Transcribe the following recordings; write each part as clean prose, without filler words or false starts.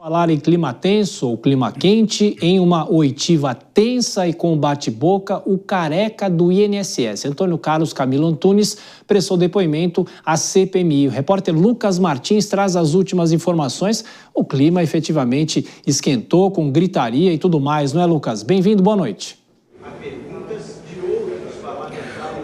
Falar em clima tenso ou clima quente, em uma oitiva tensa e com bate-boca, o careca do INSS, Antônio Carlos Camilo Antunes, prestou depoimento à CPMI. O repórter Lucas Martins traz as últimas informações. O clima efetivamente esquentou com gritaria e tudo mais, não é, Lucas? Bem-vindo, boa noite.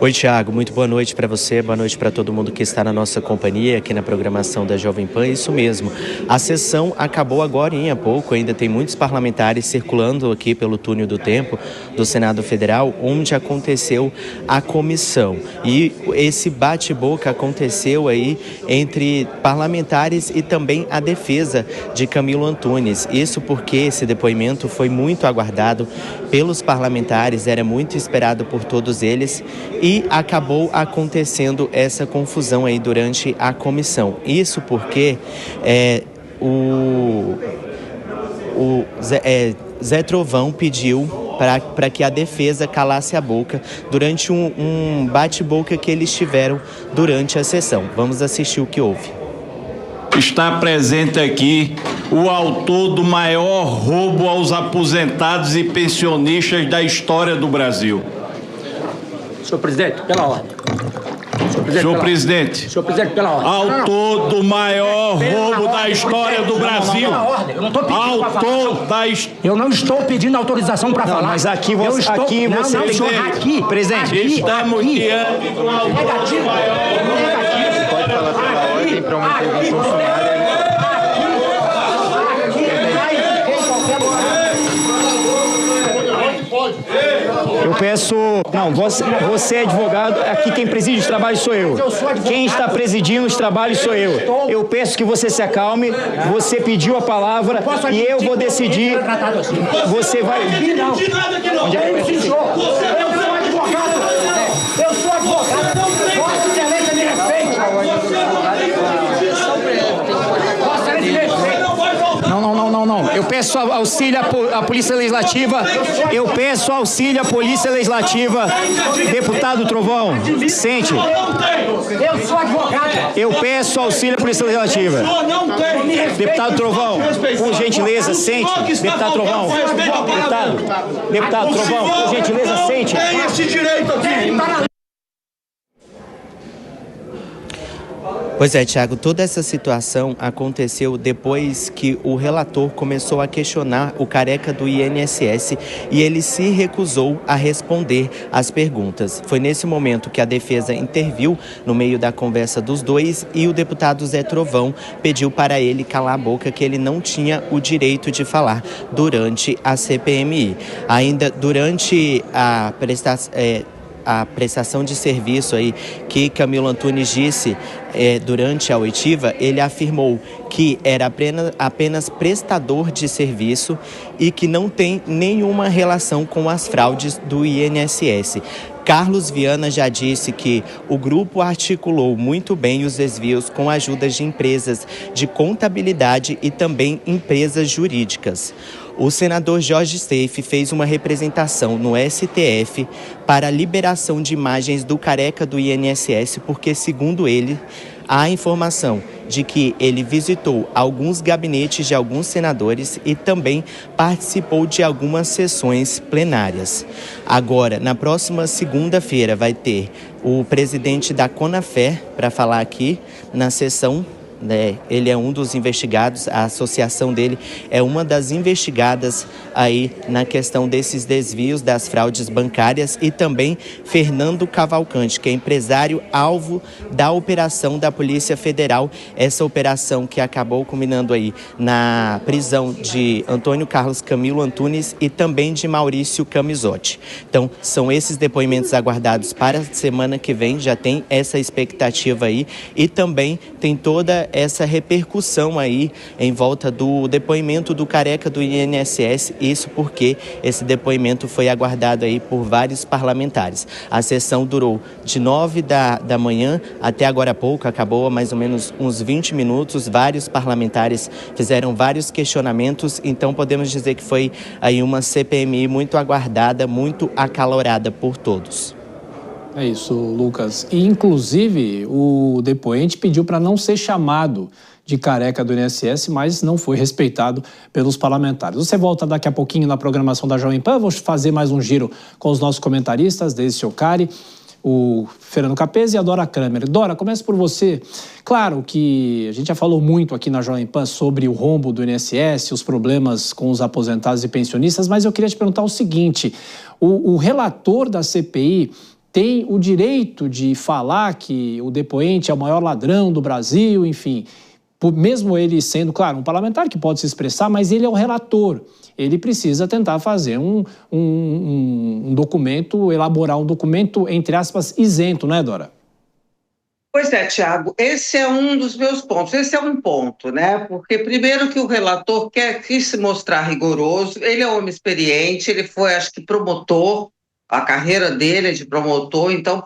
Oi, Thiago, muito boa noite para você, boa noite para todo mundo que está na nossa companhia aqui na programação da Jovem Pan. Isso mesmo, a sessão acabou agora há pouco, ainda tem muitos parlamentares circulando aqui pelo túnel do tempo do Senado Federal, onde aconteceu a comissão. E esse bate-boca aconteceu aí entre parlamentares e também a defesa de Camilo Antunes. Isso porque esse depoimento foi muito aguardado pelos parlamentares, era muito esperado por todos eles e acabou acontecendo essa confusão aí durante a comissão. Isso porque Zé Trovão pediu para que a defesa calasse a boca durante um bate-boca que eles tiveram durante a sessão. Vamos assistir o que houve. Está presente aqui o autor do maior roubo aos aposentados e pensionistas da história do Brasil. Senhor presidente, pela ordem. Senhor presidente, pela ordem. Autor do maior roubo da história do Brasil. Eu não estou pedindo para falar. Eu não estou pedindo autorização para falar. Mas aqui você aqui, presidente. Estamos diante do autor do maior roubo. Pode falar pela ordem para uma intervenção sumária. Eu peço... Não, você é advogado, aqui quem preside os trabalhos sou eu. Quem está presidindo os trabalhos sou eu. Eu peço que você se acalme, você pediu a palavra e eu vou decidir. Você vai... Não, onde é que eu sou advogado. Eu sou advogado. Vossa Excelência me respeite. Não. Eu peço auxílio à Polícia Legislativa. Deputado Trovão, sente. Eu sou advogado. Eu peço auxílio à Polícia Legislativa. Deputado Trovão, por gentileza, sente. Deputado Trovão. Deputado Trovão, por gentileza, sente. Tem esse direito aqui. Pois é, Thiago, toda essa situação aconteceu depois que o relator começou a questionar o careca do INSS e ele se recusou a responder às perguntas. Foi nesse momento que a defesa interviu no meio da conversa dos dois e o deputado Zé Trovão pediu para ele calar a boca, que ele não tinha o direito de falar durante a CPMI. Ainda durante a prestação de serviço aí que Camilo Antunes disse durante a oitiva, ele afirmou que era apenas prestador de serviço e que não tem nenhuma relação com as fraudes do INSS. Carlos Viana já disse que o grupo articulou muito bem os desvios com a ajuda de empresas de contabilidade e também empresas jurídicas. O senador Jorge Steiff fez uma representação no STF para a liberação de imagens do careca do INSS, porque, segundo ele, há informação de que ele visitou alguns gabinetes de alguns senadores e também participou de algumas sessões plenárias. Agora, na próxima segunda-feira, vai ter o presidente da Conafer para falar aqui na sessão. Ele é um dos investigados, a associação dele é uma das investigadas aí na questão desses desvios das fraudes bancárias, e também Fernando Cavalcante, que é empresário alvo da operação da Polícia Federal, essa operação que acabou culminando aí na prisão de Antônio Carlos Camilo Antunes e também de Maurício Camisotti. Então, são esses depoimentos aguardados para a semana que vem, já tem essa expectativa aí, e também tem toda essa repercussão aí em volta do depoimento do careca do INSS, isso porque esse depoimento foi aguardado aí por vários parlamentares. A sessão durou de 9 da manhã até agora há pouco, acabou há mais ou menos uns 20 minutos, vários parlamentares fizeram vários questionamentos, então podemos dizer que foi aí uma CPMI muito aguardada, muito acalorada por todos. É isso, Lucas. E, inclusive, o depoente pediu para não ser chamado de careca do INSS, mas não foi respeitado pelos parlamentares. Você volta daqui a pouquinho na programação da Jovem Pan. Vou fazer mais um giro com os nossos comentaristas, Deise Ciocari, o Fernando Capese e a Dora Kramer. Dora, começo por você. Claro que a gente já falou muito aqui na Jovem Pan sobre o rombo do INSS, os problemas com os aposentados e pensionistas, mas eu queria te perguntar o seguinte: o relator da CPI tem o direito de falar que o depoente é o maior ladrão do Brasil, enfim, mesmo ele sendo, claro, um parlamentar que pode se expressar, mas ele é o relator. Ele precisa tentar fazer um documento, elaborar um documento, entre aspas, isento, né, Dora? Pois é, Tiago, esse é um dos meus pontos. Esse é um ponto, né? Porque primeiro que o relator quis se mostrar rigoroso, ele é um homem experiente, ele foi, acho que, promotor, a carreira dele é de promotor, então,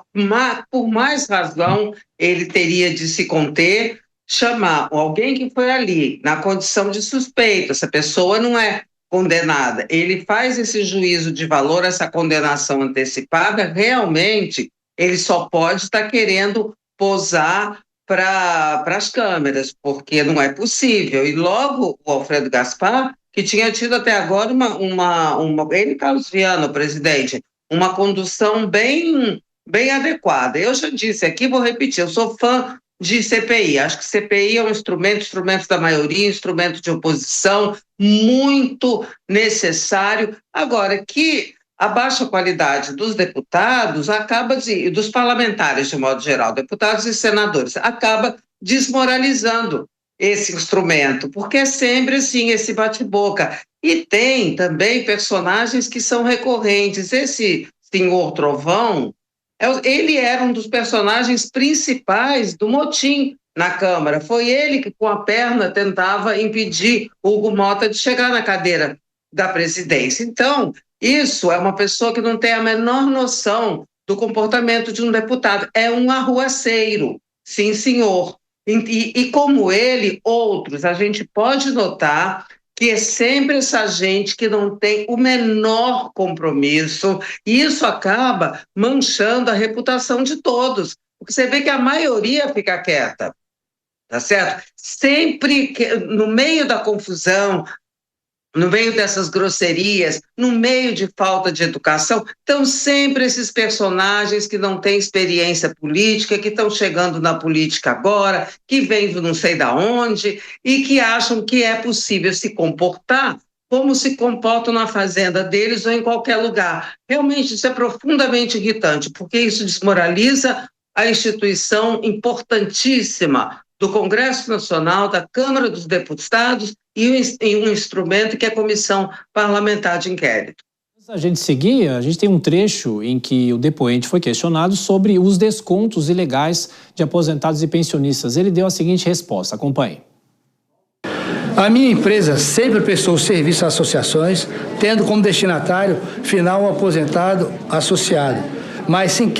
por mais razão, ele teria de se conter, chamar alguém que foi ali, na condição de suspeito, essa pessoa não é condenada, ele faz esse juízo de valor, essa condenação antecipada, realmente ele só pode estar querendo posar para as câmeras, porque não é possível. E logo o Alfredo Gaspar, que tinha tido até agora ele, Carlos Viana, o presidente, uma condução bem adequada. Eu já disse aqui, vou repetir, eu sou fã de CPI. Acho que CPI é um instrumento da maioria, instrumento de oposição, muito necessário. Agora, que a baixa qualidade dos deputados dos parlamentares, de modo geral, deputados e senadores, acaba desmoralizando esse instrumento, porque é sempre assim, esse bate-boca. E tem também personagens que são recorrentes. Esse senhor Trovão, ele era um dos personagens principais do motim na Câmara. Foi ele que, com a perna, tentava impedir Hugo Mota de chegar na cadeira da presidência. Então, isso é uma pessoa que não tem a menor noção do comportamento de um deputado. É um arruaceiro, sim, senhor. E como ele, outros, a gente pode notar que é sempre essa gente que não tem o menor compromisso, e isso acaba manchando a reputação de todos, porque você vê que a maioria fica quieta, tá certo? Sempre no meio da confusão, no meio dessas grosserias, no meio de falta de educação, estão sempre esses personagens que não têm experiência política, que estão chegando na política agora, que vêm de não sei da onde, e que acham que é possível se comportar como se comportam na fazenda deles ou em qualquer lugar. Realmente isso é profundamente irritante, porque isso desmoraliza a instituição importantíssima do Congresso Nacional, da Câmara dos Deputados e um instrumento que é a Comissão Parlamentar de Inquérito. A gente seguir, a gente tem um trecho em que o depoente foi questionado sobre os descontos ilegais de aposentados e pensionistas. Ele deu a seguinte resposta, acompanhe. A minha empresa sempre prestou serviço a associações, tendo como destinatário final o aposentado associado, mas sem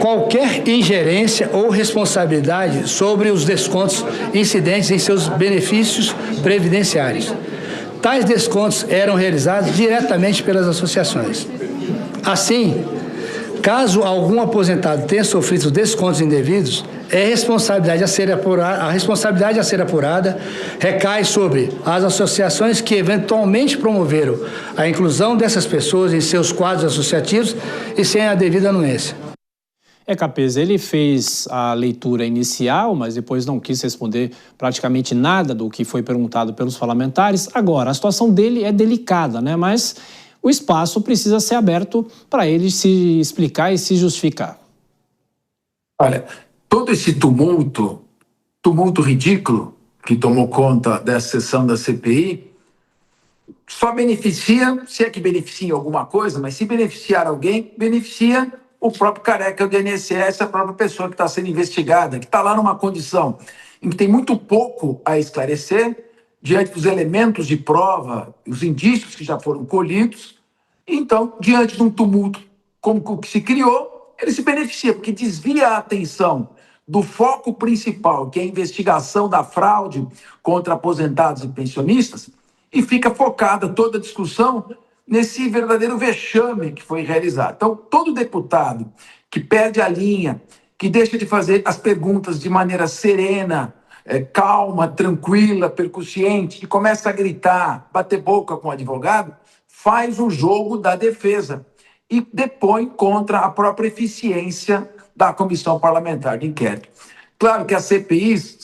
qualquer ingerência ou responsabilidade sobre os descontos incidentes em seus benefícios previdenciários. Tais descontos eram realizados diretamente pelas associações. Assim, caso algum aposentado tenha sofrido descontos indevidos, a responsabilidade a ser apurada recai sobre as associações que eventualmente promoveram a inclusão dessas pessoas em seus quadros associativos e sem a devida anuência. Capese, ele fez a leitura inicial, mas depois não quis responder praticamente nada do que foi perguntado pelos parlamentares. Agora, a situação dele é delicada, né? Mas o espaço precisa ser aberto para ele se explicar e se justificar. Olha, todo esse tumulto ridículo que tomou conta dessa sessão da CPI, só beneficia, se é que beneficia em alguma coisa, mas se beneficiar alguém, beneficia o próprio careca do INSS, a própria pessoa que está sendo investigada, que está lá numa condição em que tem muito pouco a esclarecer, diante dos elementos de prova, os indícios que já foram colhidos. Então, diante de um tumulto como o que se criou, ele se beneficia, porque desvia a atenção do foco principal, que é a investigação da fraude contra aposentados e pensionistas, e fica focada toda a discussão nesse verdadeiro vexame que foi realizado. Então, todo deputado que perde a linha, que deixa de fazer as perguntas de maneira serena, calma, tranquila, percussiente, e começa a gritar, bater boca com o advogado, faz o jogo da defesa e depõe contra a própria eficiência da comissão parlamentar de inquérito. Claro que as CPIs,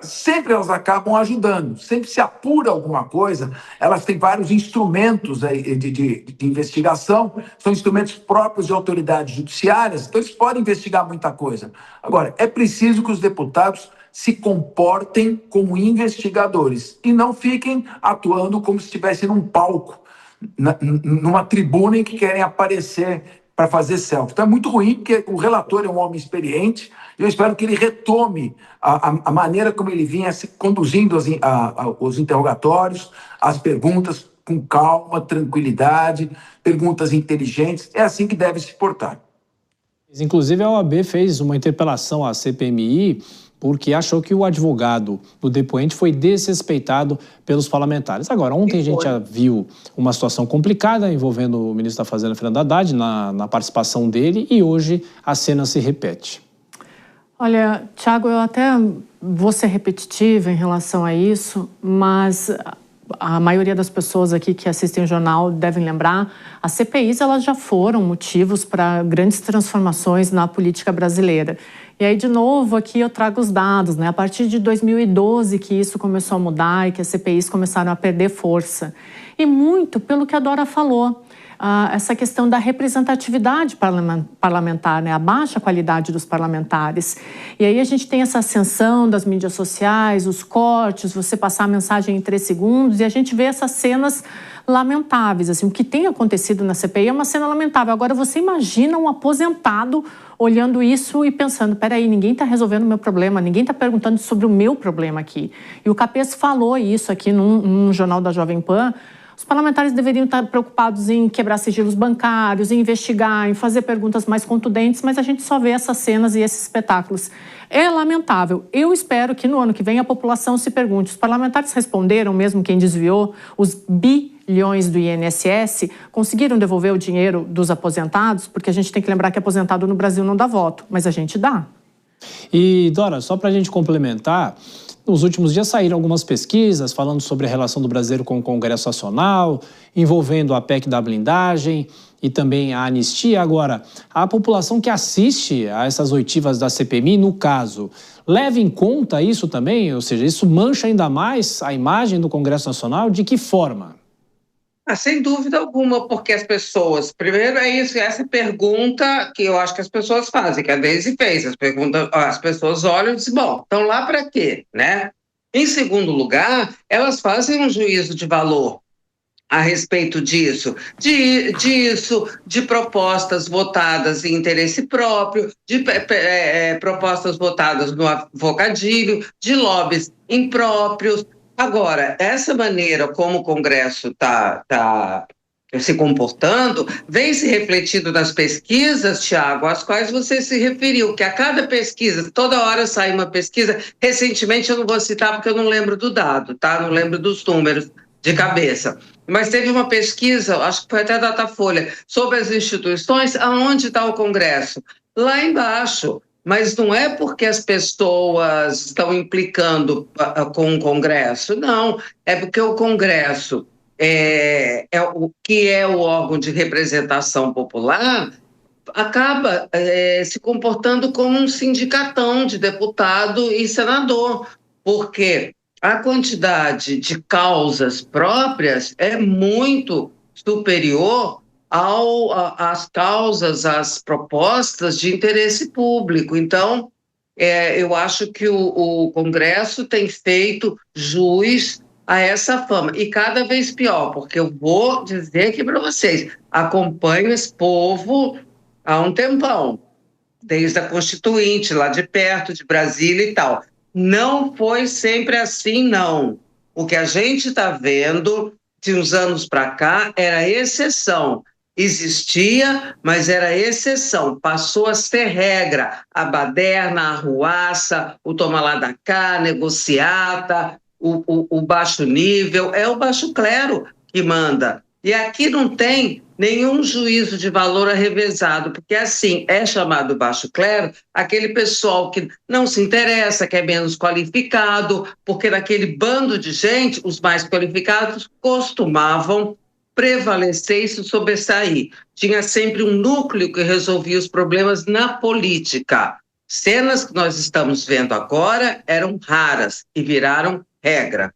sempre elas acabam ajudando, sempre se apura alguma coisa, elas têm vários instrumentos de investigação, são instrumentos próprios de autoridades judiciárias, então eles podem investigar muita coisa. Agora, é preciso que os deputados se comportem como investigadores e não fiquem atuando como se estivessem num palco, numa tribuna em que querem aparecer para fazer selfie. Então é muito ruim, porque o relator é um homem experiente, e eu espero que ele retome a maneira como ele vinha se conduzindo os interrogatórios, as perguntas com calma, tranquilidade, perguntas inteligentes. É assim que deve se portar. Inclusive, a OAB fez uma interpelação à CPMI porque achou que o advogado do depoente foi desrespeitado pelos parlamentares. Agora, ontem a gente já viu uma situação complicada envolvendo o ministro da Fazenda, Fernando Haddad, na participação dele, e hoje a cena se repete. Olha, Thiago, eu até vou ser repetitiva em relação a isso, mas a maioria das pessoas aqui que assistem o jornal devem lembrar, as CPIs elas já foram motivos para grandes transformações na política brasileira. E aí, de novo, aqui eu trago os dados, né? A partir de 2012 que isso começou a mudar e que as CPIs começaram a perder força. E muito pelo que a Dora falou, essa questão da representatividade parlamentar, né? A baixa qualidade dos parlamentares. E aí a gente tem essa ascensão das mídias sociais, os cortes, você passar a mensagem em 3 segundos, e a gente vê essas cenas lamentáveis. Assim, o que tem acontecido na CPI é uma cena lamentável. Agora, você imagina um aposentado olhando isso e pensando, peraí, ninguém está resolvendo o meu problema, ninguém está perguntando sobre o meu problema aqui. E o Capês falou isso aqui num jornal da Jovem Pan. Os parlamentares deveriam estar preocupados em quebrar sigilos bancários, em investigar, em fazer perguntas mais contundentes, mas a gente só vê essas cenas e esses espetáculos. É lamentável. Eu espero que no ano que vem a população se pergunte, os parlamentares responderam, mesmo quem desviou os bilhões do INSS, conseguiram devolver o dinheiro dos aposentados? Porque a gente tem que lembrar que aposentado no Brasil não dá voto, mas a gente dá. E, Dora, só para a gente complementar, nos últimos dias saíram algumas pesquisas falando sobre a relação do brasileiro com o Congresso Nacional, envolvendo a PEC da blindagem e também a anistia. Agora, a população que assiste a essas oitivas da CPMI, no caso, leva em conta isso também? Ou seja, isso mancha ainda mais a imagem do Congresso Nacional? De que forma? Sem dúvida alguma, porque as pessoas... Primeiro é isso, essa pergunta que eu acho que as pessoas fazem, que a Deise fez. As pessoas olham e dizem, bom, estão lá para quê, né? Em segundo lugar, elas fazem um juízo de valor a respeito disso, de propostas votadas em interesse próprio, de propostas votadas no avogadilho, de lobbies impróprios. Agora, essa maneira como o Congresso está se comportando vem se refletindo nas pesquisas, Thiago, às quais você se referiu, que a cada pesquisa, toda hora sai uma pesquisa. Recentemente, eu não vou citar porque eu não lembro do dado, tá? Não lembro dos números de cabeça. Mas teve uma pesquisa, acho que foi até a Datafolha, sobre as instituições, aonde está o Congresso? Lá embaixo. Mas não é porque as pessoas estão implicando com o Congresso, não. É porque o Congresso, que é o órgão de representação popular, acaba se comportando como um sindicatão de deputado e senador, porque a quantidade de causas próprias é muito superior às causas, às propostas de interesse público. Então, eu acho que o Congresso tem feito jus a essa fama, e cada vez pior, porque eu vou dizer aqui para vocês, acompanho esse povo há um tempão, desde a Constituinte, lá de perto, de Brasília e tal. Não foi sempre assim, não. O que a gente está vendo de uns anos para cá era exceção. Existia, mas era exceção, passou a ser regra, a baderna, a arruaça, o toma lá da cá, negociata, o baixo nível, é o baixo clero que manda. E aqui não tem nenhum juízo de valor arrevezado, porque assim, é chamado baixo clero aquele pessoal que não se interessa, que é menos qualificado, porque naquele bando de gente, os mais qualificados costumavam prevalecer e se sobressair. Tinha sempre um núcleo que resolvia os problemas na política. Cenas que nós estamos vendo agora eram raras e viraram regra.